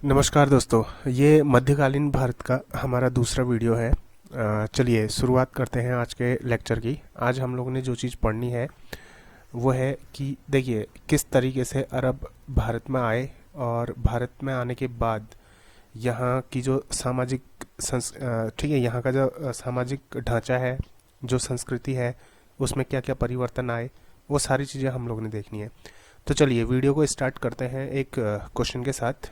नमस्कार दोस्तों, ये मध्यकालीन भारत का हमारा दूसरा वीडियो है। चलिए शुरुआत करते हैं आज के लेक्चर की। आज हम लोगों ने जो चीज़ पढ़नी है वो है कि देखिए किस तरीके से अरब भारत में आए और भारत में आने के बाद यहाँ की जो सामाजिक ठीक है, यहाँ का जो सामाजिक ढांचा है, जो संस्कृति है, उसमें क्या क्या परिवर्तन आए, वो सारी चीज़ें हम लोगों ने देखनी है। तो चलिए वीडियो को स्टार्ट करते हैं एक क्वेश्चन के साथ।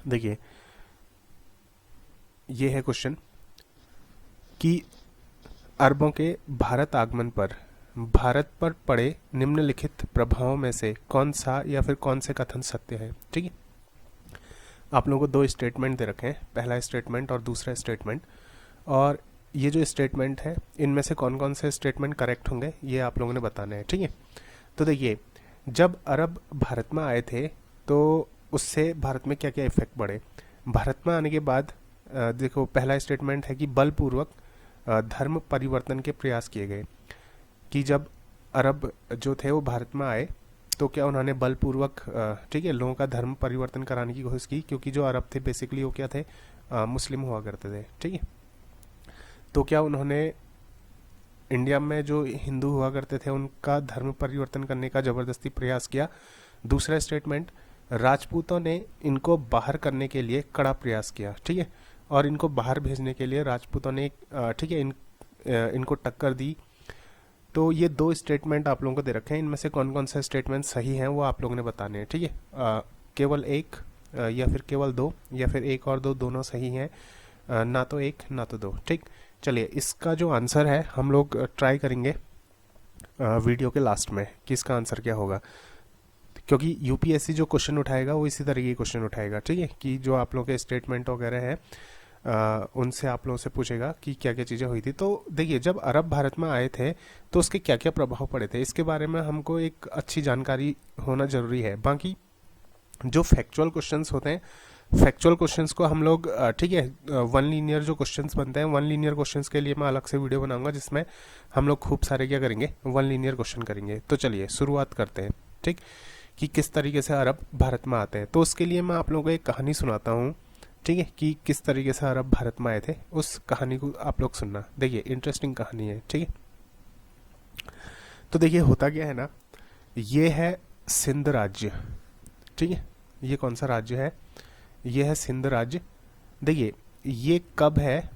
देखिए ये है क्वेश्चन कि अरबों के भारत आगमन पर भारत पर पड़े निम्नलिखित प्रभावों में से कौन सा या फिर कौन से कथन सत्य है। ठीक है, आप लोगों को दो स्टेटमेंट दे रखे हैं, पहला स्टेटमेंट और दूसरा स्टेटमेंट, और ये जो स्टेटमेंट है इनमें से कौन कौन से स्टेटमेंट करेक्ट होंगे ये आप लोगों ने बताना है। ठीक है, तो देखिए जब अरब भारत में आए थे तो उससे भारत में क्या क्या इफेक्ट पड़े। भारत में आने के बाद देखो पहला स्टेटमेंट है कि बलपूर्वक धर्म परिवर्तन के प्रयास किए गए। कि जब अरब जो थे वो भारत में आए तो क्या उन्होंने बलपूर्वक ठीक है लोगों का धर्म परिवर्तन कराने की कोशिश की, क्योंकि जो अरब थे बेसिकली वो क्या थे, मुस्लिम हुआ करते थे। ठीक है, तो क्या उन्होंने इंडिया में जो हिंदू हुआ करते थे उनका धर्म परिवर्तन करने का ज़बरदस्ती प्रयास किया। दूसरा स्टेटमेंट, राजपूतों ने इनको बाहर करने के लिए कड़ा प्रयास किया। ठीक है, और इनको बाहर भेजने के लिए राजपूतों ने ठीक है इनको टक्कर दी। तो ये दो स्टेटमेंट आप लोगों को दे रखे हैं, इनमें से कौन कौन से स्टेटमेंट सही हैं वो आप लोगों ने बताने हैं। ठीक है, केवल एक या फिर केवल दो या फिर एक और दो, दोनों सही हैं, ना तो एक ना तो दो। ठीक, चलिए इसका जो आंसर है हम लोग ट्राई करेंगे वीडियो के लास्ट में कि इसका आंसर क्या होगा, क्योंकि यूपीएससी जो क्वेश्चन उठाएगा वो इसी तरह के क्वेश्चन उठाएगा। ठीक है, कि जो आप लोगों के स्टेटमेंट वगैरह है उनसे आप लोगों से पूछेगा कि क्या क्या चीज़ें हुई थी। तो देखिए जब अरब भारत में आए थे तो उसके क्या क्या प्रभाव पड़े थे, इसके बारे में हमको एक अच्छी जानकारी होना ज़रूरी है। बाकी जो फैक्चुअल क्वेश्चंस होते हैं, फैक्चुअल क्वेश्चंस को हम लोग ठीक है वन लीनियर जो क्वेश्चंस बनते हैं, वन लीनियर क्वेश्चंस के लिए मैं अलग से वीडियो बनाऊंगा जिसमें हम लोग खूब सारे क्या करेंगे, वन लीनियर क्वेश्चन करेंगे। तो चलिए शुरुआत करते हैं। ठीक, कि किस तरीके से अरब भारत में आते हैं। तो उसके लिए मैं आप लोगों को एक कहानी सुनाता हूँ। ठीक है, कि किस तरीके से अरब भारत में आए थे, उस कहानी को आप लोग सुनना। देखिए इंटरेस्टिंग कहानी है। ठीक है, तो देखिए होता क्या है ना, ये है सिंध राज्य। ठीक है, ये कौन सा राज्य है, ये है सिंध राज्य। देखिए ये कब है,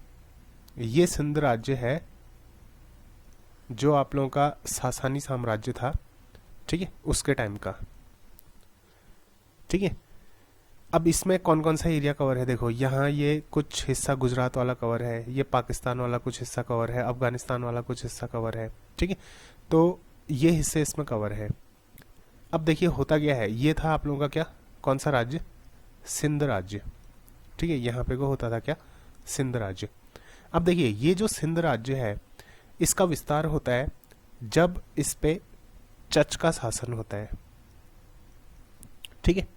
ये सिंध राज्य है जो आप लोगों का सासानी साम्राज्य था। ठीक है, उसके टाइम का। ठीक है, अब इसमें कौन कौन सा एरिया कवर है, देखो यहाँ ये कुछ हिस्सा गुजरात वाला कवर है, ये पाकिस्तान वाला कुछ हिस्सा कवर है, अफगानिस्तान वाला कुछ हिस्सा कवर है। ठीक है, तो ये हिस्से इसमें कवर है। अब देखिए होता क्या है, ये था आप लोगों का क्या, कौन सा राज्य, सिंध राज्य। ठीक है, यहाँ पे को होता था क्या, सिंध राज्य। अब देखिए ये जो सिंध राज्य है इसका विस्तार होता है जब इस पे चच का शासन होता है। ठीक है,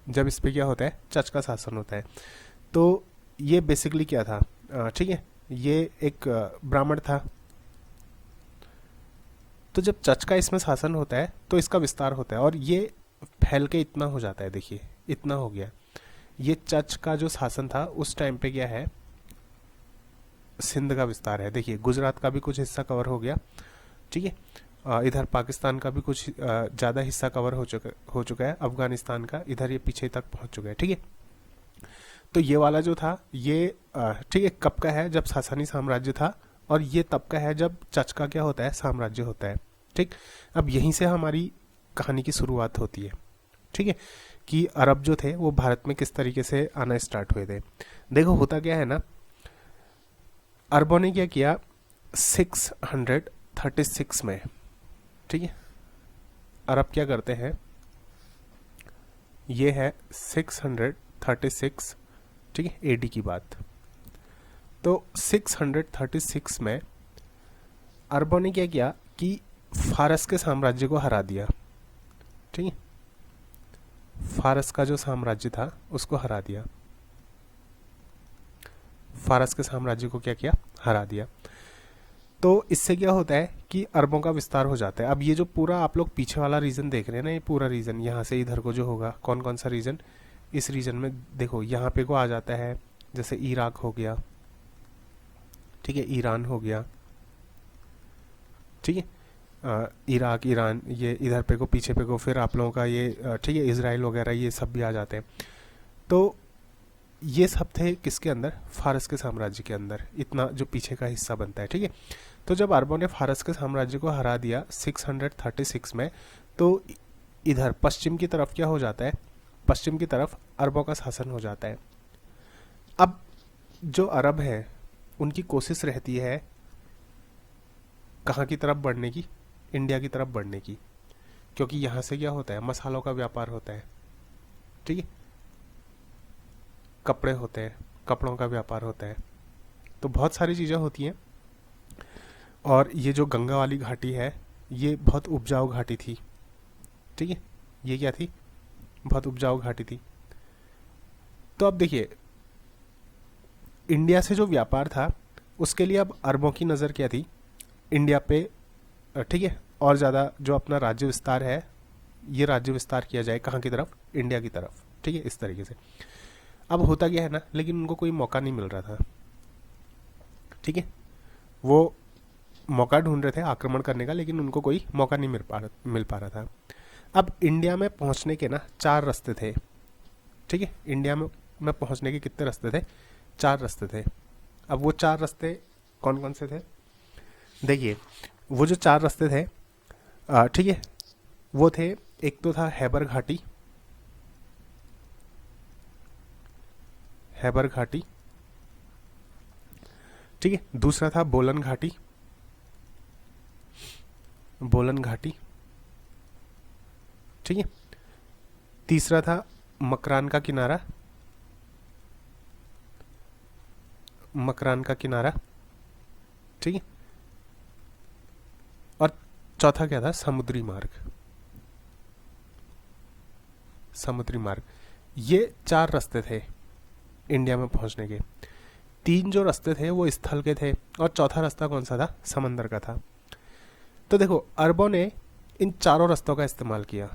जब इस पे क्या होता है, चच का शासन होता है। तो ये बेसिकली क्या था, ठीक है, ये एक ब्राह्मण था। तो जब चच का इसमें शासन होता है तो इसका विस्तार होता है और ये फैल के इतना हो जाता है। देखिए इतना हो गया, ये चच का जो शासन था उस टाइम पे क्या है, सिंध का विस्तार है। देखिए गुजरात का भी कुछ हिस्सा कवर हो गया। ठीक है, इधर पाकिस्तान का भी कुछ ज़्यादा हिस्सा कवर हो चुका है, अफगानिस्तान का इधर ये पीछे तक पहुंच चुका है। ठीक है, तो ये वाला जो था ये ठीक है कब का है, जब सासानी साम्राज्य था, और ये तब का है जब चच का क्या होता है, साम्राज्य होता है। ठीक, अब यहीं से हमारी कहानी की शुरुआत होती है। ठीक है, कि अरब जो थे वो भारत में किस तरीके से आना स्टार्ट हुए थे। देखो होता क्या है ना, अरबों ने क्या किया 636 में। ठीक है, अरब क्या करते हैं, ये है 636, ठीक है एडी की बात। तो 636 में अरबों ने क्या किया कि फारस के साम्राज्य को हरा दिया। ठीक है, फारस का जो साम्राज्य था उसको हरा दिया, फारस के साम्राज्य को क्या किया, हरा दिया। तो इससे क्या होता है कि अरबों का विस्तार हो जाता है। अब ये जो पूरा आप लोग पीछे वाला रीजन देख रहे हैं ना, ये पूरा रीजन यहाँ से इधर को जो होगा, कौन कौन सा रीजन, इस रीजन में देखो यहाँ पे को आ जाता है, जैसे इराक हो गया, ठीक है, ईरान हो गया, ठीक है, इराक, ईरान, ये इधर पे को, पीछे पे को, फिर आप लोगों का ये ठीक है, इसराइल वगैरह, ये सब भी आ जाते हैं। तो ये सब थे किसके अंदर? फारस के साम्राज्य के अंदर, इतना जो पीछे का हिस्सा बनता है, ठीक है। तो जब अरबों ने फारस के साम्राज्य को हरा दिया 636 में, तो इधर पश्चिम की तरफ क्या हो जाता है? पश्चिम की तरफ अरबों का शासन हो जाता है। अब जो अरब है उनकी कोशिश रहती है कहाँ की तरफ बढ़ने की? इंडिया की तरफ बढ़ने की, क्योंकि यहाँ से क्या होता है? मसालों का व्यापार होता है, ठीक है, कपड़े होते हैं, कपड़ों का व्यापार होता है, तो बहुत सारी चीज़ें होती हैं। और ये जो गंगा वाली घाटी है ये बहुत उपजाऊ घाटी थी, ठीक है, ये क्या थी? बहुत उपजाऊ घाटी थी। तो अब देखिए, इंडिया से जो व्यापार था उसके लिए अब अरबों की नज़र क्या थी? इंडिया पे, ठीक है, और ज़्यादा जो अपना राज्य विस्तार है ये राज्य विस्तार किया जाए कहाँ की तरफ? इंडिया की तरफ, ठीक है, इस तरीके से। अब होता क्या है ना, लेकिन उनको कोई मौका नहीं मिल रहा था, ठीक है, वो मौका ढूंढ रहे थे आक्रमण करने का, लेकिन उनको कोई मौका नहीं मिल पा रहा था। अब इंडिया में पहुंचने के ना 4 रास्ते थे, ठीक है, इंडिया में पहुंचने के कितने रास्ते थे? 4 रास्ते थे। अब वो 4 रास्ते कौन कौन से थे? देखिए, वो जो 4 रास्ते थे, ठीक है, वो थे, एक तो था हैबर घाटी, हैबर घाटी, ठीक है, दूसरा था बोलन घाटी, बोलन घाटी, ठीक है, तीसरा था मकरान का किनारा, मकरान का किनारा, ठीक है, और चौथा क्या था? समुद्री मार्ग, समुद्री मार्ग। ये 4 रास्ते थे इंडिया में पहुंचने के। 3 जो रास्ते थे वो स्थल के थे, और चौथा रास्ता कौन सा था? समंदर का था। तो देखो, अरबों ने इन चारों रास्तों का इस्तेमाल किया।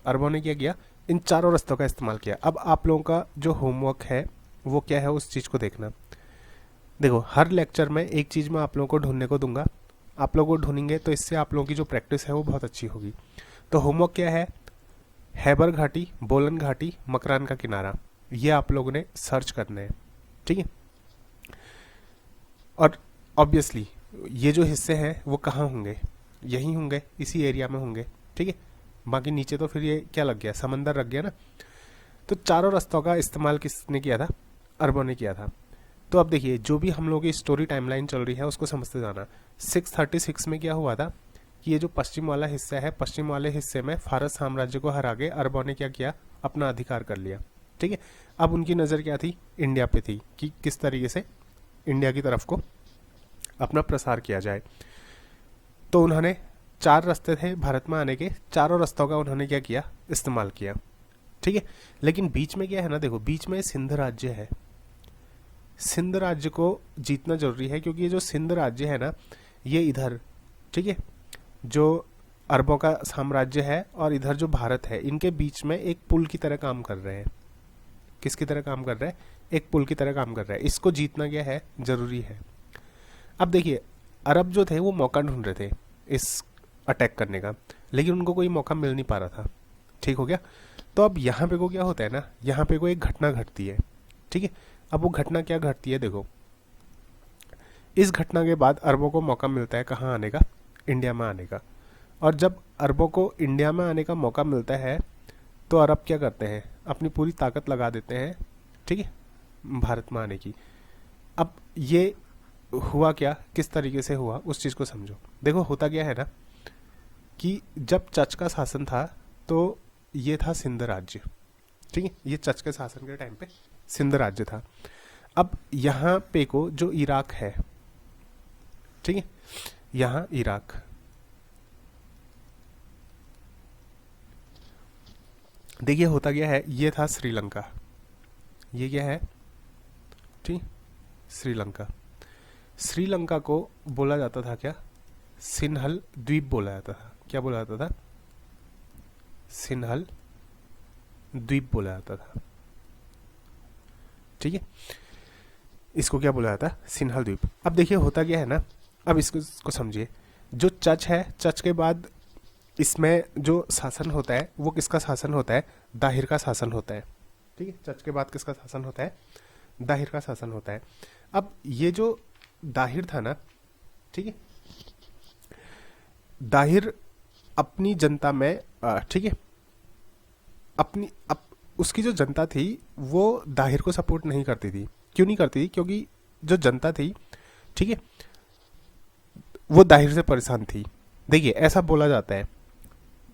अरबों ने क्या किया? इन चारों रास्तों का इस्तेमाल किया। अब आप लोगों का जो होमवर्क है वो क्या है, उस चीज़ को देखना। देखो, हर लेक्चर में एक चीज़ मैं आप लोगों को ढूंढने को दूंगा, आप लोग वो ढूंढेंगे तो इससे आप लोगों की जो प्रैक्टिस है वो बहुत अच्छी होगी। तो होमवर्क क्या है? हैबर घाटी, बोलन घाटी, मकरान का किनारा, ये आप लोगों ने सर्च करना है, ठीक है। और ऑब्वियसली ये जो हिस्से हैं वो कहाँ होंगे? यहीं होंगे, इसी एरिया में होंगे, ठीक है। बाकी नीचे तो फिर ये क्या लग गया? समंदर लग गया ना। तो चारों रास्तों का इस्तेमाल किसने किया था? अरबों ने किया था। तो अब देखिए, जो भी हम लोगों की स्टोरी टाइमलाइन चल रही है उसको समझते जाना। 636 में क्या हुआ था कि ये जो पश्चिम वाला हिस्सा है, पश्चिम वाले हिस्से में फारस साम्राज्य को हरा के अरबों ने क्या किया? अपना अधिकार कर लिया, ठीक है। अब उनकी नज़र क्या थी? इंडिया पे थी, कि किस तरीके से इंडिया की तरफ को अपना प्रसार किया जाए। तो उन्होंने 4 रास्ते थे भारत में आने के, चारों रास्तों का उन्होंने क्या किया? इस्तेमाल किया, ठीक है। लेकिन बीच में क्या है ना, देखो, बीच में सिंध राज्य है। सिंध राज्य को जीतना जरूरी है, क्योंकि ये जो सिंध राज्य है ना, ये इधर, ठीक है, जो अरबों का साम्राज्य है और इधर जो भारत है, इनके बीच में एक पुल की तरह काम कर रहे हैं। किसकी तरह काम कर रहा है? एक पुल की तरह काम कर रहा है। इसको जीतना क्या है? जरूरी है। अब देखिए, अरब जो थे वो मौका ढूंढ रहे थे इस अटैक करने का, लेकिन उनको कोई मौका मिल नहीं पा रहा था, ठीक हो गया। तो अब यहाँ पे को क्या होता है ना, यहाँ पे को एक घटना घटती है, ठीक है। अब वो घटना क्या घटती है? देखो, इस घटना के बाद अरबों को मौका मिलता है कहाँ आने का? इंडिया में आने का। और जब अरबों को इंडिया में आने का मौका मिलता है तो अरब क्या करते हैं? अपनी पूरी ताकत लगा देते हैं, ठीक है, भारत में आने की। अब ये हुआ क्या, किस तरीके से हुआ, उस चीज़ को समझो। देखो, होता क्या है ना कि जब चच का शासन था तो ये था सिंध राज्य, ठीक है, ये चच के शासन के टाइम पे सिंध राज्य था। अब यहाँ पे को जो इराक है, ठीक है, यहाँ इराक, देखिए होता क्या है, ये था श्रीलंका, ये क्या है? ठीक, श्रीलंका। श्रीलंका को बोला जाता था क्या? सिन्हल द्वीप बोला जाता था। क्या बोला जाता था? सिन्हल द्वीप बोला जाता था। ठीक है, इसको क्या बोला जाता है? सिन्हल द्वीप। अब देखिए होता क्या है ना, अब इसको समझिए। जो चच है, चच के बाद इसमें जो शासन होता है वो किसका शासन होता है? दाहिर का शासन होता है। ठीक है, चच के बाद किसका शासन होता है? दाहिर का शासन होता है। अब ये जो दाहिर था ना, ठीक है, दाहिर अपनी जनता में ठीक है, उसकी जो जनता थी वो दाहिर को सपोर्ट नहीं करती थी। क्यों नहीं करती थी? क्योंकि जो जनता थी, ठीक है, वो दाहिर से परेशान थी। देखिए ऐसा बोला जाता है,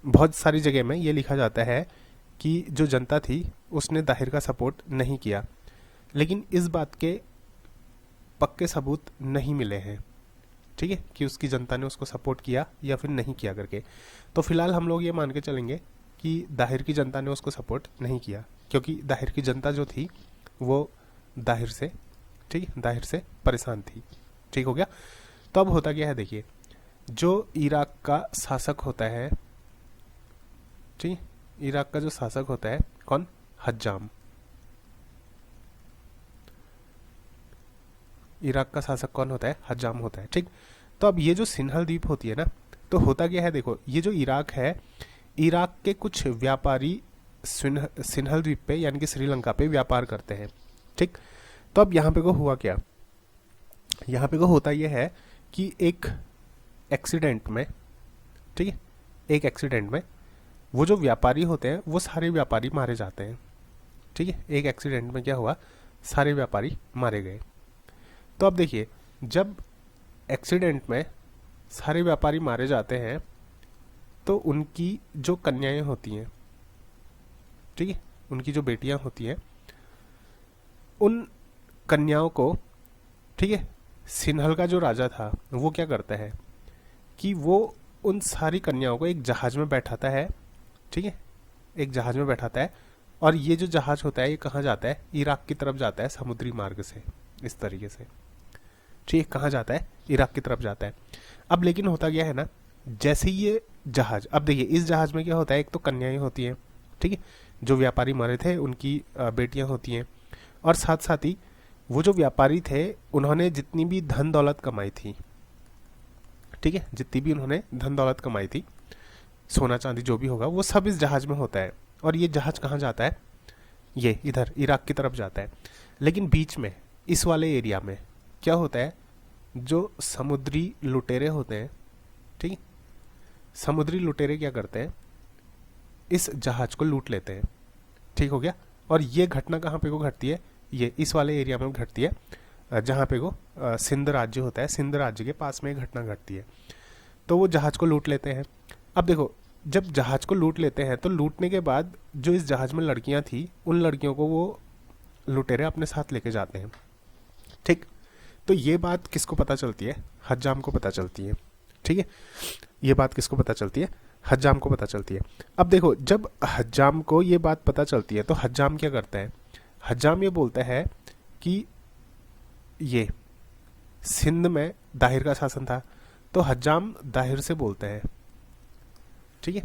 बहुत सारी जगह में ये लिखा जाता है कि जो जनता थी उसने दाहिर का सपोर्ट नहीं किया, लेकिन इस बात के पक्के सबूत नहीं मिले हैं। ठीक है, कि उसकी जनता ने उसको सपोर्ट किया या फिर नहीं किया करके। तो फिलहाल हम लोग ये मान के चलेंगे कि दाहिर की जनता ने उसको सपोर्ट नहीं किया, क्योंकि दाहिर की जनता जो थी वो दाहिर से, ठीक है, दाहिर से परेशान थी। ठीक हो गया। तो अब होता क्या है, देखिए, जो इराक का शासक होता है, ठीक, इराक का जो शासक होता है कौन? हज्जाम। इराक का शासक कौन होता है? हज्जाम होता है। ठीक, तो अब ये जो सिन्हल द्वीप होती है ना, तो होता क्या है, देखो ये जो इराक है, इराक के कुछ व्यापारी सिन्हल द्वीप पे यानी कि श्रीलंका पे व्यापार करते हैं। ठीक, तो अब यहाँ पे को हुआ क्या, यहाँ पे को होता यह है कि एक एक्सीडेंट में, ठीक है, एक एक्सीडेंट में वो जो व्यापारी होते हैं वो सारे व्यापारी मारे जाते हैं। ठीक है, एक एक्सीडेंट में क्या हुआ, सारे व्यापारी मारे गए। तो अब देखिए, जब एक्सीडेंट में सारे व्यापारी मारे जाते हैं तो उनकी जो कन्याएं होती हैं, ठीक है, उनकी जो बेटियां होती हैं, उन कन्याओं को, ठीक है, सिन्हल का जो राजा था वो क्या करता है कि वो उन सारी कन्याओं को एक जहाज में बैठाता है। ठीक है, एक जहाज में बैठाता है, और ये जो जहाज होता है ये कहाँ जाता है? इराक की तरफ जाता है समुद्री मार्ग से, इस तरीके से। ठीक है, कहाँ जाता है? इराक की तरफ जाता है। अब लेकिन होता क्या है ना, जैसे ही ये जहाज, अब देखिए इस जहाज में क्या होता है, एक तो कन्याएं होती हैं, ठीक है, जो व्यापारी मरे थे उनकी बेटियां होती हैं, और साथ साथ ही वो जो व्यापारी थे उन्होंने जितनी भी धन दौलत कमाई थी, ठीक है, जितनी भी उन्होंने धन दौलत कमाई थी, सोना चांदी जो भी होगा वो सब इस जहाज में होता है। और ये जहाज कहाँ जाता है? ये इधर इराक की तरफ जाता है। लेकिन बीच में इस वाले एरिया में क्या होता है, जो समुद्री लुटेरे होते हैं, ठीक है, समुद्री लुटेरे क्या करते हैं, इस जहाज को लूट लेते हैं। ठीक हो गया। और ये घटना कहाँ पे को घटती है? ये इस वाले एरिया में घटती है जहाँ पे को सिंध राज्य होता है, सिंध राज्य के पास में घटना घटती है। तो वो जहाज को लूट लेते हैं। अब देखो, जब जहाज को लूट लेते हैं तो लूटने के बाद जो इस जहाज में लड़कियां थी उन लड़कियों को वो लुटेरे अपने साथ लेके जाते हैं। ठीक, तो ये बात किसको पता चलती है? हज्जाम को पता चलती है। ठीक है, ये बात किसको पता चलती है? हज्जाम को पता चलती है। अब देखो, जब हज्जाम को ये बात पता चलती है तो हज्जाम क्या करता है? हज्जाम ये बोलता है कि ये सिंध में दाहिर का शासन था, तो हज्जाम दाहिर से बोलते हैं। ठीक है,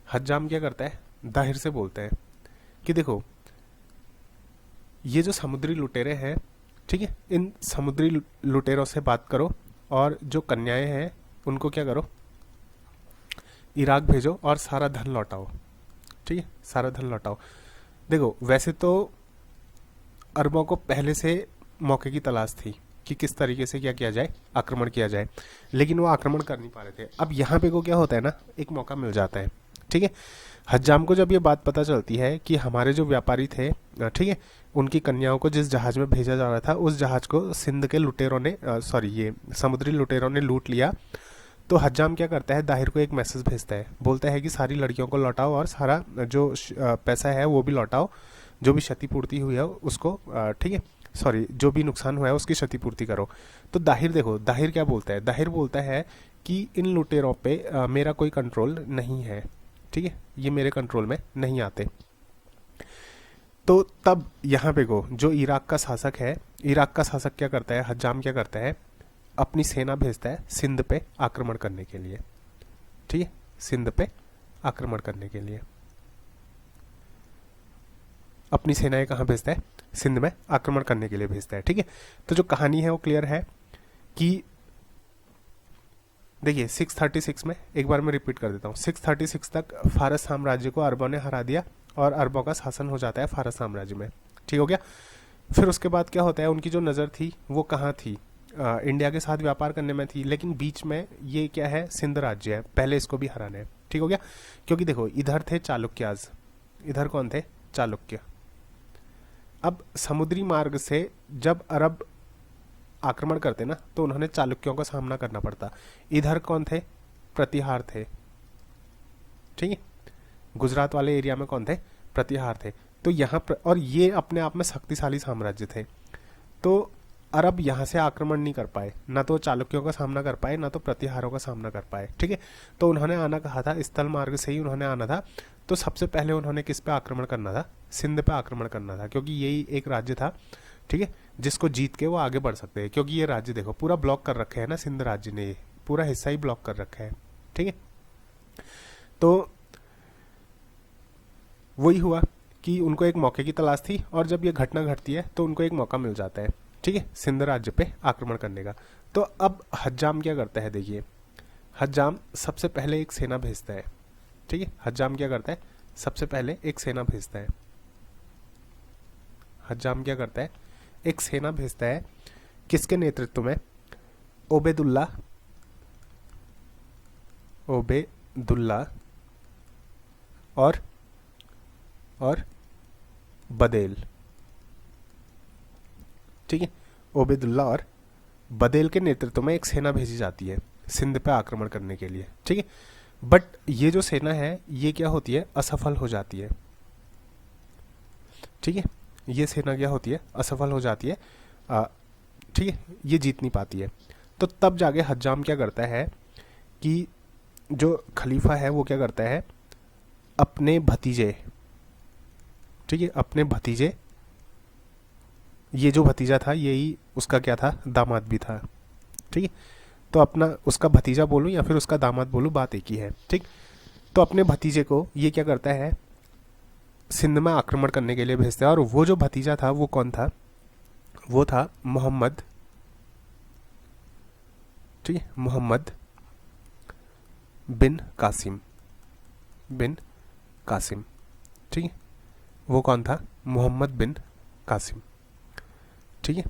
हज्जाम क्या करता है? दाहिर से बोलते हैं कि देखो ये जो समुद्री लुटेरे हैं, ठीक है, इन समुद्री लुटेरों से बात करो और जो कन्याएं हैं उनको क्या करो, इराक भेजो और सारा धन लौटाओ। ठीक है, सारा धन लौटाओ। देखो वैसे तो अरबों को पहले से मौके की तलाश थी कि किस तरीके से क्या किया जाए, आक्रमण किया जाए, लेकिन वो आक्रमण कर नहीं पा रहे थे। अब यहाँ पे को क्या होता है ना, एक मौका मिल जाता है। ठीक है, हज्जाम को जब ये बात पता चलती है कि हमारे जो व्यापारी थे, ठीक है, उनकी कन्याओं को जिस जहाज में भेजा जा रहा था उस जहाज को सिंध के लुटेरों ने ये समुद्री लुटेरों ने लूट लिया। तो हज्जाम क्या करता है, दाहिर को एक मैसेज भेजता है, बोलता है कि सारी लड़कियों को लौटाओ और सारा जो पैसा है वो भी लौटाओ, जो भी क्षतिपूर्ति हुई है उसको, ठीक है, जो भी नुकसान हुआ है उसकी क्षतिपूर्ति करो। तो दाहिर देखो, दाहिर क्या बोलता है? दाहिर बोलता है कि इन लुटेरों पे मेरा कोई कंट्रोल नहीं है। ठीक है, ये मेरे कंट्रोल में नहीं आते। तो तब यहाँ पे को जो इराक का शासक है, इराक का शासक क्या करता है, हज्जाम क्या करता है, अपनी सेना भेजता है सिंध पे आक्रमण करने के लिए। ठीक है, सिंध पे आक्रमण करने के लिए। अपनी सेनाएं कहाँ भेजता है, सिंध में आक्रमण करने के लिए भेजता है। ठीक है, तो जो कहानी है वो क्लियर है कि देखिए 636 में, एक बार मैं रिपीट कर देता हूँ, 636 तक फारस साम्राज्य को अरबों ने हरा दिया और अरबों का शासन हो जाता है फारस साम्राज्य में। ठीक हो गया। फिर उसके बाद क्या होता है, उनकी जो नज़र थी वो कहाँ थी, इंडिया के साथ व्यापार करने में थी, लेकिन बीच में ये क्या है, सिंध राज्य है, पहले इसको भी हराना है। ठीक हो गया। क्योंकि देखो इधर थे चालुक्याज, इधर कौन थे, चालुक्य। अब समुद्री मार्ग से जब अरब आक्रमण करते ना तो उन्होंने चालुक्यों का सामना करना पड़ता। इधर कौन थे, प्रतिहार थे। ठीक है, गुजरात वाले एरिया में कौन थे, प्रतिहार थे। तो यहाँ और ये अपने आप में शक्तिशाली साम्राज्य थे। तो अरब यहाँ से आक्रमण नहीं कर पाए, ना तो चालुक्यों का सामना कर पाए, ना तो प्रतिहारों का सामना कर पाए। ठीक है, तो उन्होंने आना कहा था, स्थल मार्ग से ही उन्होंने आना था। तो सबसे पहले उन्होंने किस पे आक्रमण करना था, सिंध पे आक्रमण करना था, क्योंकि यही एक राज्य था, ठीक है, जिसको जीत के वो आगे बढ़ सकते हैं। क्योंकि ये राज्य देखो पूरा ब्लॉक कर रखे है ना, सिंध राज्य ने ये पूरा हिस्सा ही ब्लॉक कर रखा है। ठीक है, तो वही हुआ कि उनको एक मौके की तलाश थी, और जब ये घटना घटती है तो उनको एक मौका मिल जाता है, ठीक है, सिंध राज्य पे आक्रमण करने का। तो अब हज्जाम क्या करता है, देखिए हज्जाम सबसे पहले एक सेना भेजता है। ठीक है, हज्जाम क्या करता है, सबसे पहले एक सेना भेजता है। हज्जाम क्या करता है, एक सेना भेजता है, किसके नेतृत्व में, ओबेदुल्ला और बदेल। ठीक है, ओबेदुल्ला और बदेल के नेतृत्व में एक सेना भेजी जाती है सिंध पे आक्रमण करने के लिए। ठीक है, बट ये जो सेना है ये क्या होती है, असफल हो जाती है। ठीक है, ये सेना क्या होती है, असफल हो जाती है। ठीक है, ये जीत नहीं पाती है। तो तब जाके हज्जाम क्या करता है कि जो खलीफा है वो क्या करता है, अपने भतीजे, ठीक है, अपने भतीजे, ये जो भतीजा था यही उसका क्या था, दामाद भी था। ठीक है, तो अपना उसका भतीजा बोलूं या फिर उसका दामाद बोलूं, बात एक ही है। ठीक, तो अपने भतीजे को ये क्या करता है, सिंध में आक्रमण करने के लिए भेजता है। और वो जो भतीजा था वो कौन था, वो था मोहम्मद, ठीक है, मोहम्मद बिन कासिम, ठीक है, वो कौन था, मोहम्मद बिन कासिम। ठीक है,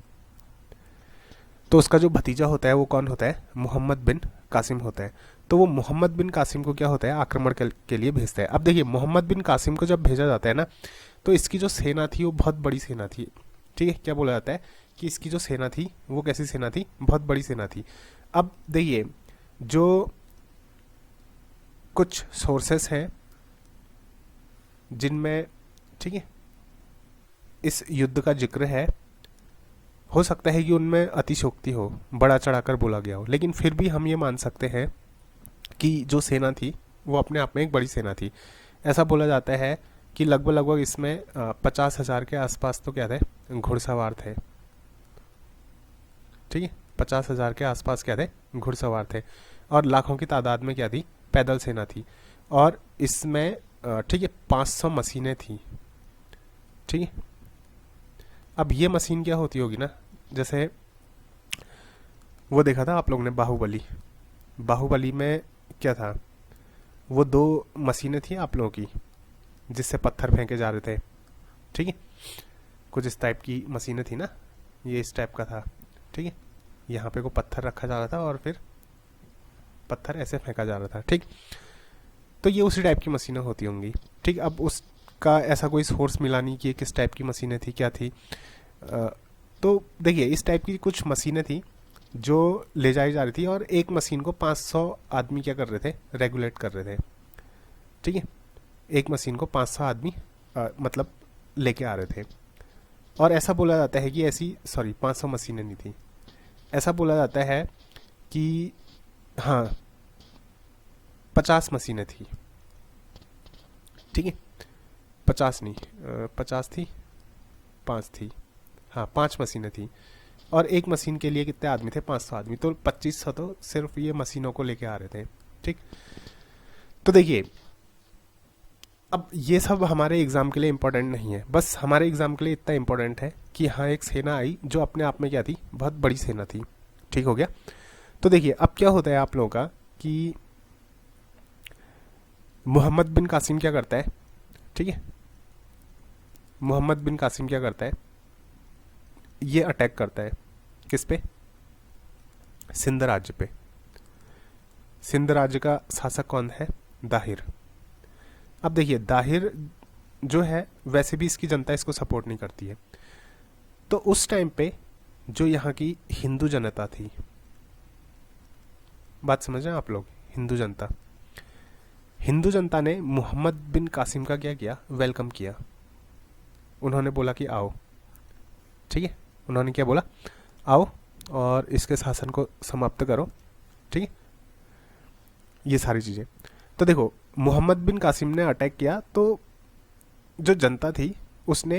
तो उसका जो भतीजा होता है वो कौन होता है, मोहम्मद बिन कासिम होता है। तो वो मोहम्मद बिन कासिम को क्या होता है, आक्रमण के लिए भेजता है। अब देखिए मोहम्मद बिन कासिम को जब भेजा जाता है ना, तो इसकी जो सेना थी वो बहुत बड़ी सेना थी। ठीक है, क्या बोला जाता है कि इसकी जो सेना थी वो कैसी सेना थी, बहुत बड़ी सेना थी। अब देखिए जो कुछ सोर्सेस हैं जिनमें, ठीक है, इस युद्ध का जिक्र है, हो सकता है कि उनमें अतिशोक्ति हो, बड़ा चढ़ाकर बोला गया हो, लेकिन फिर भी हम ये मान सकते हैं कि जो सेना थी वो अपने आप में एक बड़ी सेना थी। ऐसा बोला जाता है कि लगभग इसमें 50,000 के आसपास तो क्या थे, घुड़सवार थे। ठीक है, 50,000 के आसपास क्या थे, घुड़सवार थे। और लाखों की तादाद में क्या थी, पैदल सेना थी। और इसमें ठीक है 500 मशीनें थी। ठीक है, अब ये मशीन क्या होती होगी ना, जैसे वो देखा था आप लोगों ने बाहुबली में क्या था, वो 2 मशीनें थी आप लोगों की जिससे पत्थर फेंके जा रहे थे। ठीक है, कुछ इस टाइप की मशीनें थी ना, ये इस टाइप का था। ठीक है, यहाँ पे को पत्थर रखा जा रहा था और फिर पत्थर ऐसे फेंका जा रहा था। ठीक, तो ये उसी टाइप की मशीनें होती होंगी। ठीक, अब उसका ऐसा कोई सोर्स मिला नहीं कि किस टाइप की मशीनें थी, क्या थी। तो देखिए इस टाइप की कुछ मशीनें थी जो ले जाई जा रही थी, और एक मशीन को 500 आदमी क्या कर रहे थे, रेगुलेट कर रहे थे। ठीक है, एक मशीन को 500 आदमी मतलब लेके आ रहे थे। और ऐसा बोला जाता है कि 500 मशीनें नहीं थी, ऐसा बोला जाता है कि हाँ 50 मशीनें थी। ठीक है, 50 नहीं, 50 थी, 5 थी, हाँ 5 मशीनें थी। और एक मशीन के लिए कितने आदमी थे, 500 आदमी, तो 2500 तो सिर्फ ये मशीनों को लेके आ रहे थे। ठीक, तो देखिए अब ये सब हमारे एग्जाम के लिए इम्पोर्टेंट नहीं है, बस हमारे एग्जाम के लिए इतना इम्पोर्टेंट है कि हाँ एक सेना आई जो अपने आप में क्या थी, बहुत बड़ी सेना थी। ठीक हो गया। तो देखिए अब क्या होता है आप लोगों का कि मोहम्मद बिन कासिम क्या करता है, ठीक है, मोहम्मद बिन कासिम क्या करता है, ये अटैक करता है किस पे, सिंध राज्य पे। सिंध राज्य का शासक कौन है, दाहिर। अब देखिए दाहिर जो है वैसे भी इसकी जनता इसको सपोर्ट नहीं करती है, तो उस टाइम पे जो यहाँ की हिंदू जनता थी, बात समझ रहे हैं आप लोग, हिंदू जनता ने मोहम्मद बिन कासिम का क्या किया, वेलकम किया। उन्होंने बोला कि आओ, ठीक है, उन्होंने क्या बोला, आओ और इसके शासन को समाप्त करो, ठीक है, ये सारी चीज़ें। तो देखो मोहम्मद बिन कासिम ने अटैक किया तो जो जनता थी उसने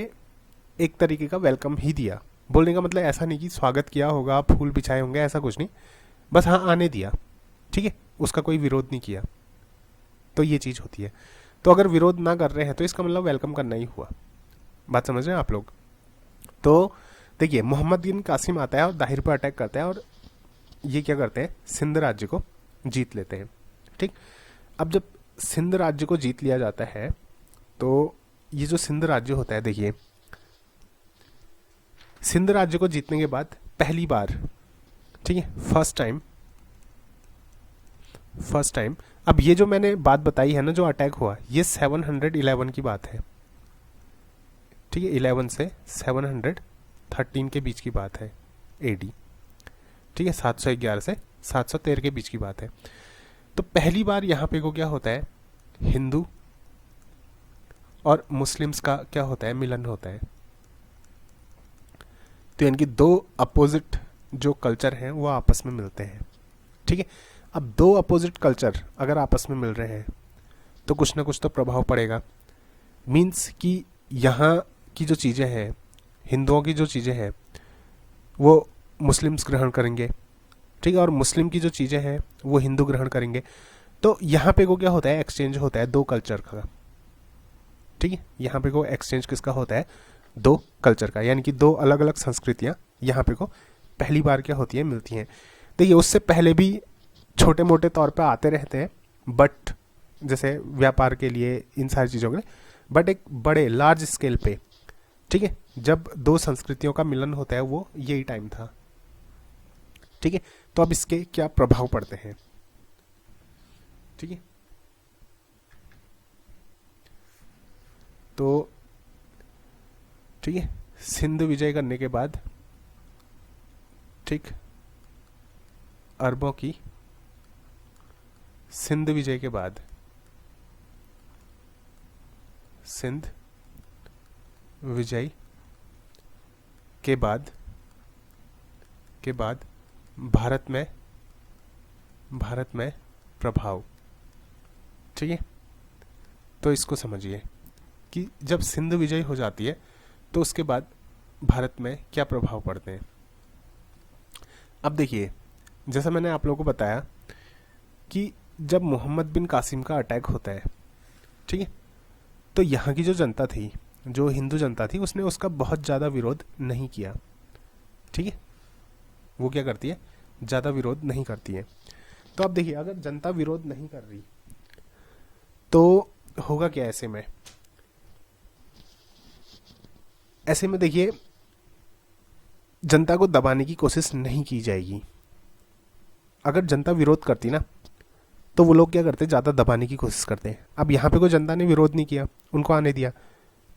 एक तरीके का वेलकम ही दिया। बोलने का मतलब ऐसा नहीं कि स्वागत किया होगा, फूल बिछाए होंगे, ऐसा कुछ नहीं, बस हाँ आने दिया, ठीक है, उसका कोई विरोध नहीं किया। तो ये चीज़ होती है। तो अगर विरोध ना कर रहे हैं तो इसका मतलब वेलकम करना ही हुआ। बात समझ रहे हैं आप लोग। तो देखिए मोहम्मद बिन कासिम आता है और दाहिर पर अटैक करता है और ये क्या करते हैं, सिंध राज्य को जीत लेते हैं। ठीक, अब जब सिंध राज्य को जीत लिया जाता है तो ये जो सिंध राज्य होता है, देखिए सिंध राज्य को जीतने के बाद पहली बार, ठीक है, फर्स्ट टाइम, अब ये जो मैंने बात बताई है ना, जो अटैक हुआ, ये 711 की बात है, ठीक है, 11 से 713 के बीच की बात है एडी, ठीक है, 711 से 713 के बीच की बात है। तो पहली बार यहाँ पे को क्या होता है, हिंदू और मुस्लिम्स का क्या होता है, मिलन होता है। तो यानी कि दो अपोजिट जो कल्चर हैं वो आपस में मिलते हैं, ठीक है। अब दो अपोजिट कल्चर अगर आपस में मिल रहे हैं तो कुछ ना कुछ तो प्रभाव पड़ेगा। मीन्स कि यहाँ की जो चीज़ें हैं, हिंदुओं की जो चीज़ें हैं वो मुस्लिम्स ग्रहण करेंगे, ठीक है, और मुस्लिम की जो चीज़ें हैं वो हिंदू ग्रहण करेंगे। तो यहाँ पे को क्या होता है, एक्सचेंज होता है दो कल्चर का, ठीक है, यहाँ पे को एक्सचेंज किसका होता है, दो कल्चर का, यानी कि दो अलग अलग संस्कृतियाँ यहाँ पे को पहली बार क्या होती है, मिलती हैं। देखिए उससे पहले भी छोटे मोटे तौर पे आते रहते हैं, बट जैसे व्यापार के लिए, इन सारी चीज़ों के लिए, बट एक बड़े लार्ज स्केल पे, ठीक है, जब दो संस्कृतियों का मिलन होता है वो यही टाइम था, ठीक है। तो अब इसके क्या प्रभाव पड़ते हैं, ठीक है। तो ठीक है, सिंध विजय करने के बाद, ठीक, अरबों की सिंध विजय के बाद, सिंध विजय के बाद भारत में प्रभाव, ठीक है। तो इसको समझिए कि जब सिंध विजय हो जाती है तो उसके बाद भारत में क्या प्रभाव पड़ते हैं। अब देखिए जैसा मैंने आप लोगों को बताया कि जब मोहम्मद बिन कासिम का अटैक होता है, ठीक है, तो यहाँ की जो जनता थी, जो हिंदू जनता थी, उसने उसका बहुत ज़्यादा विरोध नहीं किया, ठीक है, वो क्या करती है, ज़्यादा विरोध नहीं करती है। तो अब देखिए अगर जनता विरोध नहीं कर रही तो होगा क्या ऐसे में, देखिए जनता को दबाने की कोशिश नहीं की जाएगी। अगर जनता विरोध करती ना तो वो लोग क्या करते, ज़्यादा दबाने की कोशिश करते हैं। अब यहाँ पे कोई जनता ने विरोध नहीं किया, उनको आने दिया,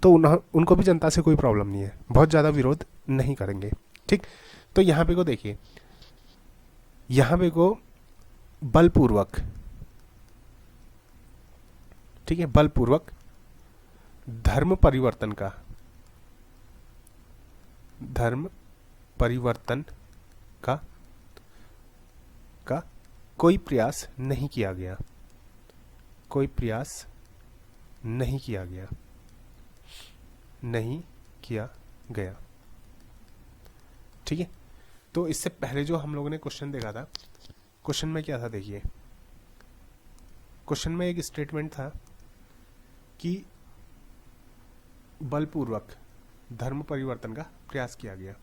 तो उनको भी जनता से कोई प्रॉब्लम नहीं है, बहुत ज़्यादा विरोध नहीं करेंगे, ठीक। तो यहाँ पे को देखिए, यहाँ पे को बलपूर्वक, ठीक है, बलपूर्वक धर्म परिवर्तन का कोई प्रयास नहीं किया गया, ठीक है। तो इससे पहले जो हम लोगों ने क्वेश्चन देखा था, क्वेश्चन में क्या था, देखिए क्वेश्चन में एक स्टेटमेंट था कि बलपूर्वक धर्म परिवर्तन का प्रयास किया गया।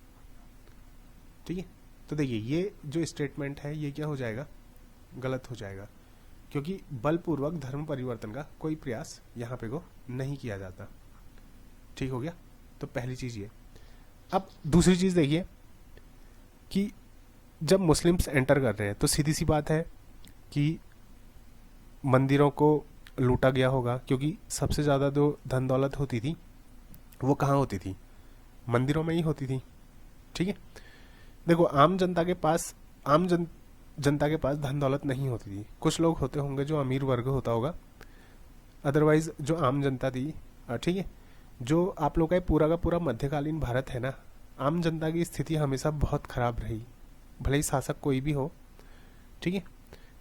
ठीक है, तो देखिए ये जो स्टेटमेंट है ये क्या हो जाएगा, गलत हो जाएगा, क्योंकि बलपूर्वक धर्म परिवर्तन का कोई प्रयास यहाँ पे को नहीं किया जाता। ठीक हो गया, तो पहली चीज ये। अब दूसरी चीज देखिए कि जब मुस्लिम्स एंटर कर रहे हैं तो सीधी सी बात है कि मंदिरों को लूटा गया होगा, क्योंकि सबसे ज़्यादा जो धन दौलत होती थी वो कहाँ होती थी, मंदिरों में ही होती थी। ठीक है, देखो आम जनता के पास जनता के पास धन दौलत नहीं होती थी। कुछ लोग होते होंगे जो अमीर वर्ग होता होगा, अदरवाइज जो आम जनता थी, ठीक है, जो आप लोग का पूरा मध्यकालीन भारत है ना, आम जनता की स्थिति हमेशा बहुत खराब रही, भले ही शासक कोई भी हो। ठीक है,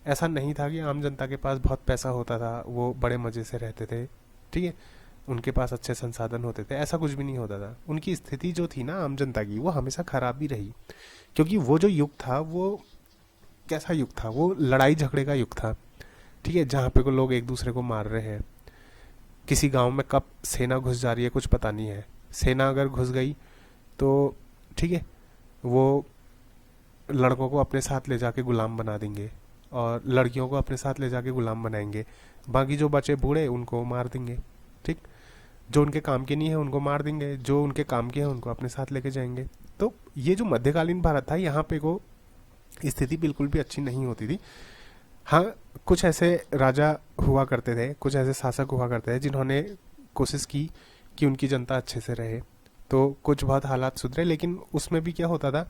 ऐसा नहीं था कि आम जनता के पास बहुत पैसा होता था, वो बड़े मज़े से रहते थे। ठीक है, उनके पास अच्छे संसाधन होते थे, ऐसा कुछ भी नहीं होता था। उनकी स्थिति जो थी ना आम जनता की, वो हमेशा खराब ही रही, क्योंकि वो जो युग था वो कैसा युग था, वो लड़ाई झगड़े का युग था। ठीक है, जहाँ पे को लोग एक दूसरे को मार रहे हैं, किसी गांव में कब सेना घुस जा रही है कुछ पता नहीं है। सेना अगर घुस गई तो ठीक है, वो लड़कों को अपने साथ ले जाके गुलाम बना देंगे और लड़कियों को अपने साथ ले जाके गुलाम बनाएंगे, बाकी जो बचे बूढ़े उनको मार देंगे। ठीक, जो उनके काम के नहीं है उनको मार देंगे, जो उनके काम के हैं उनको अपने साथ लेके जाएंगे। तो ये जो मध्यकालीन भारत था, यहाँ पे को स्थिति बिल्कुल भी अच्छी नहीं होती थी। हाँ, कुछ ऐसे राजा हुआ करते थे, कुछ ऐसे शासक हुआ करते थे जिन्होंने कोशिश की कि उनकी जनता अच्छे से रहे, तो कुछ बहुत हालात सुधरे, लेकिन उसमें भी क्या होता था,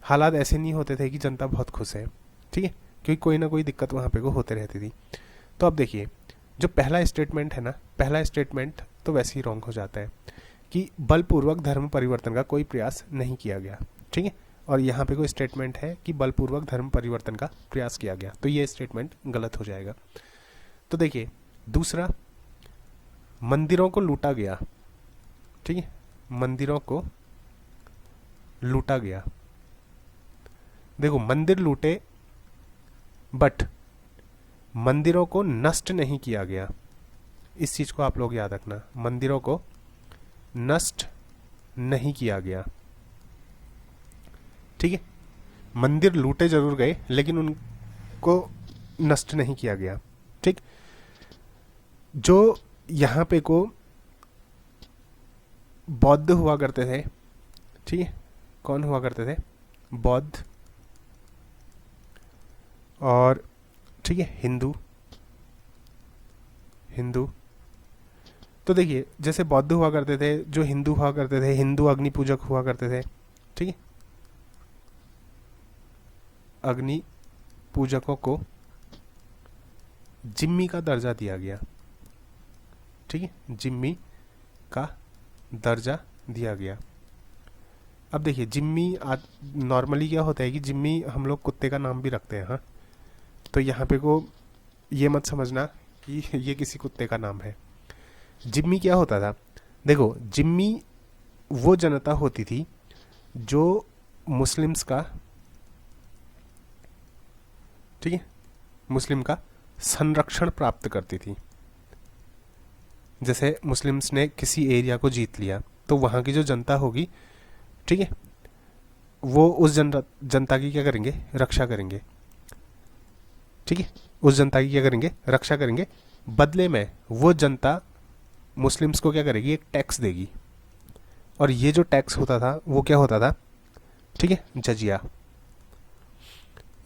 हालात ऐसे नहीं होते थे कि जनता बहुत खुश है। ठीक है, क्योंकि कोई ना कोई दिक्कत वहाँ पे को होते रहती थी। तो अब देखिए जो पहला स्टेटमेंट है ना, पहला स्टेटमेंट तो वैसे ही रॉन्ग हो जाता है कि बलपूर्वक धर्म परिवर्तन का कोई प्रयास नहीं किया गया। ठीक है, और यहाँ पे कोई स्टेटमेंट है कि बलपूर्वक धर्म परिवर्तन का प्रयास किया गया, तो ये स्टेटमेंट गलत हो जाएगा। तो देखिए दूसरा, मंदिरों को लूटा गया। ठीक है, मंदिरों को लूटा गया। देखो मंदिर लूटे, बट मंदिरों को नष्ट नहीं किया गया। इस चीज को आप लोग याद रखना, मंदिरों को नष्ट नहीं किया गया। ठीक है, मंदिर लूटे जरूर गए लेकिन उनको नष्ट नहीं किया गया। ठीक, जो यहाँ पे को बौद्ध हुआ करते थे, ठीक है, कौन हुआ करते थे, बौद्ध, और ठीक है हिंदू। तो देखिए जैसे बौद्ध हुआ करते थे, जो हिंदू हुआ करते थे, हिंदू अग्नि पूजक हुआ करते थे। ठीक है, अग्नि पूजकों को जिम्मी का दर्जा दिया गया। ठीक है, जिम्मी का दर्जा दिया गया। अब देखिए जिम्मी नॉर्मली क्या होता है कि जिम्मी हम लोग कुत्ते का नाम भी रखते हैं। हाँ, तो यहाँ पे को ये मत समझना कि ये किसी कुत्ते का नाम है। जिम्मी क्या होता था, देखो जिम्मी वो जनता होती थी जो मुस्लिम्स का, ठीक है, मुस्लिम का संरक्षण प्राप्त करती थी। जैसे मुस्लिम्स ने किसी एरिया को जीत लिया तो वहाँ की जो जनता होगी, ठीक है, वो उस जनता की क्या करेंगे, रक्षा करेंगे। ठीक है, उस जनता की क्या करेंगे, रक्षा करेंगे। बदले में वो जनता मुस्लिम्स को क्या करेगी, एक टैक्स देगी, और ये जो टैक्स होता था वो क्या होता था, ठीक है, जजिया।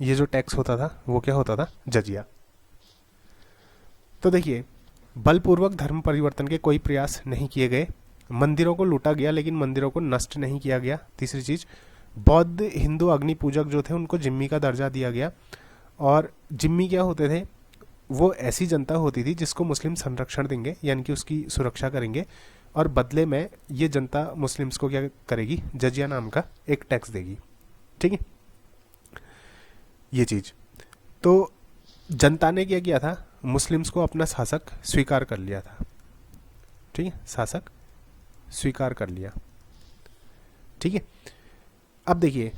ये जो टैक्स होता था वो क्या होता था, जजिया। तो देखिए बलपूर्वक धर्म परिवर्तन के कोई प्रयास नहीं किए गए, मंदिरों को लूटा गया लेकिन मंदिरों को नष्ट नहीं किया गया। तीसरी चीज, बौद्ध हिंदू अग्नि पूजक जो थे उनको जिम्मी का दर्जा दिया गया। और जिम्मी क्या होते थे, वो ऐसी जनता होती थी जिसको मुस्लिम संरक्षण देंगे, यानी कि उसकी सुरक्षा करेंगे, और बदले में ये जनता मुस्लिम्स को क्या करेगी, जजिया नाम का एक टैक्स देगी। ठीक है, ये चीज। तो जनता ने क्या किया था, मुस्लिम्स को अपना शासक स्वीकार कर लिया था। ठीक है, शासक स्वीकार कर लिया। ठीक है, अब देखिए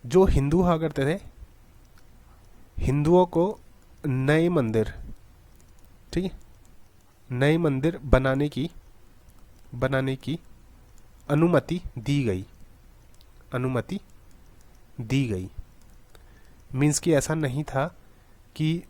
जो हिंदू हुआ करते थे, हिंदुओं को नए मंदिर, ठीक है, नए मंदिर बनाने की अनुमति दी गई। अनुमति दी गई मीन्स कि ऐसा नहीं था कि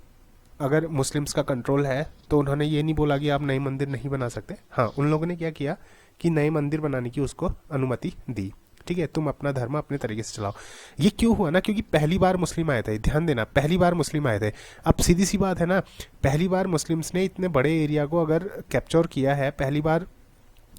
अगर मुस्लिम्स का कंट्रोल है तो उन्होंने ये नहीं बोला कि आप नए मंदिर नहीं बना सकते। हाँ, उन लोगों ने क्या किया कि नए मंदिर बनाने की उसको अनुमति दी। ठीक है, तुम अपना धर्म अपने तरीके से चलाओ। ये क्यों हुआ ना, क्योंकि पहली बार मुस्लिम आए थे। ध्यान देना, पहली बार मुस्लिम आए थे। अब सीधी सी बात है ना, पहली बार मुस्लिम्स ने इतने बड़े एरिया को अगर कैप्चर किया है, पहली बार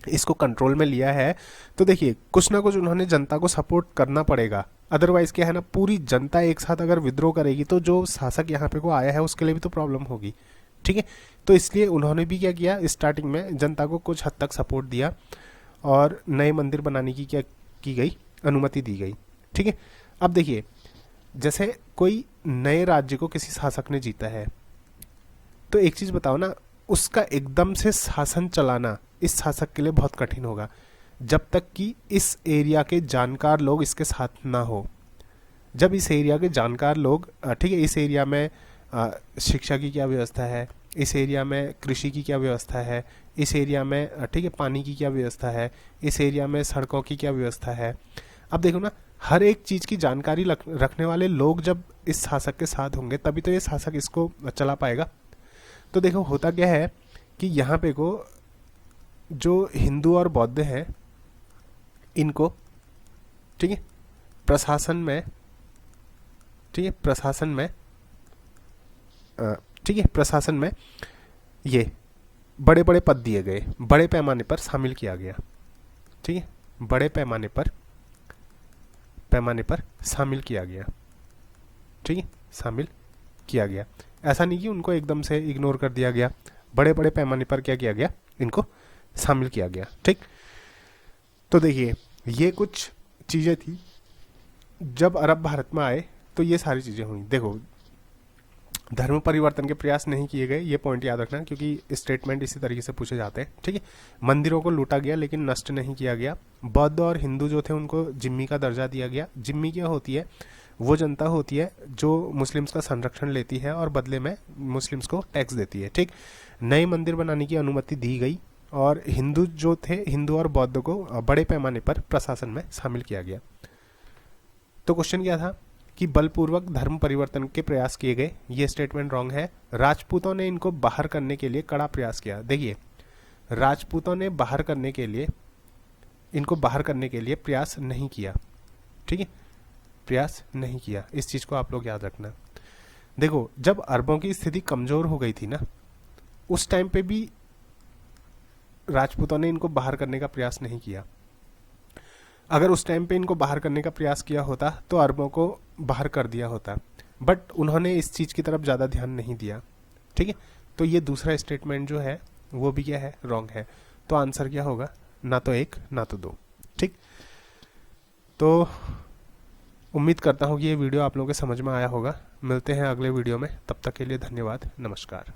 इसको कंट्रोल में लिया है, तो देखिए कुछ ना कुछ उन्होंने जनता को सपोर्ट करना पड़ेगा। अदरवाइज क्या है ना, पूरी जनता एक साथ अगर विद्रोह करेगी तो जो शासक यहाँ पे को आया है उसके लिए भी तो प्रॉब्लम होगी। ठीक है, तो इसलिए उन्होंने भी क्या किया, स्टार्टिंग में जनता को कुछ हद तक सपोर्ट दिया और नए मंदिर बनाने की क्या की गई, अनुमति दी गई। ठीक है, अब देखिए जैसे कोई नए राज्य को किसी शासक ने जीता है, तो एक चीज बताओ ना, उसका एकदम से शासन चलाना इस शासक के लिए बहुत कठिन होगा जब तक कि इस एरिया के जानकार लोग इसके साथ ना हो। जब इस एरिया के जानकार लोग, ठीक है, इस एरिया में शिक्षा की क्या व्यवस्था है, इस एरिया में कृषि की क्या व्यवस्था है, इस एरिया में ठीक है पानी की क्या व्यवस्था है, इस एरिया में सड़कों की क्या व्यवस्था है। अब देखो ना, हर एक चीज़ की जानकारी रखने वाले लोग जब इस शासक के साथ होंगे तभी तो ये शासक इसको चला पाएगा। तो देखो होता क्या है कि यहाँ पे को जो हिंदू और बौद्ध हैं इनको, ठीक है, प्रशासन में, ठीक है, प्रशासन में, ठीक है, प्रशासन में ये बड़े बड़े पद दिए गए, बड़े पैमाने पर शामिल किया गया। ठीक है, बड़े पैमाने पर शामिल किया गया। ठीक है, शामिल किया गया। ऐसा नहीं कि उनको एकदम से इग्नोर कर दिया गया, बड़े बड़े पैमाने पर क्या किया गया, इनको शामिल किया गया। ठीक, तो देखिए ये कुछ चीज़ें थी। जब अरब भारत में आए तो ये सारी चीज़ें हुई। देखो, धर्म परिवर्तन के प्रयास नहीं किए गए, ये पॉइंट याद रखना, क्योंकि स्टेटमेंट इसी तरीके से पूछे जाते हैं। ठीक है, मंदिरों को लूटा गया लेकिन नष्ट नहीं किया गया। बौद्ध और हिंदू जो थे उनको जिम्मी का दर्जा दिया गया। जिम्मी क्या होती है, वो जनता होती है जो मुस्लिम्स का संरक्षण लेती है और बदले में मुस्लिम्स को टैक्स देती है। ठीक, नए मंदिर बनाने की अनुमति दी गई और हिंदू जो थे, हिंदू और बौद्ध को बड़े पैमाने पर प्रशासन में शामिल किया गया। तो क्वेश्चन क्या था कि बलपूर्वक धर्म परिवर्तन के प्रयास किए गए, ये स्टेटमेंट रॉन्ग है। राजपूतों ने इनको बाहर करने के लिए कड़ा प्रयास किया। देखिए, राजपूतों ने बाहर करने के लिए, इनको बाहर करने के लिए प्रयास नहीं किया। ठीक है, प्रयास नहीं किया, इस चीज को आप लोग याद रखना। देखो, जब अरबों की स्थिति कमजोर हो गई थी ना, उस टाइम पे भी राजपूतों ने इनको बाहर करने का प्रयास नहीं किया। अगर उस टाइम पे इनको बाहर करने का प्रयास किया होता तो अरबों को बाहर कर दिया होता, बट उन्होंने इस चीज की तरफ ज्यादा ध्यान नहीं दिया। ठीक है, तो ये दूसरा स्टेटमेंट जो है वो भी क्या है, रॉन्ग है। तो आंसर क्या होगा, ना तो 1 ना तो 2। ठीक, तो उम्मीद करता हूँ कि ये वीडियो आप लोगों के समझ में आया होगा। मिलते हैं अगले वीडियो में, तब तक के लिए धन्यवाद, नमस्कार।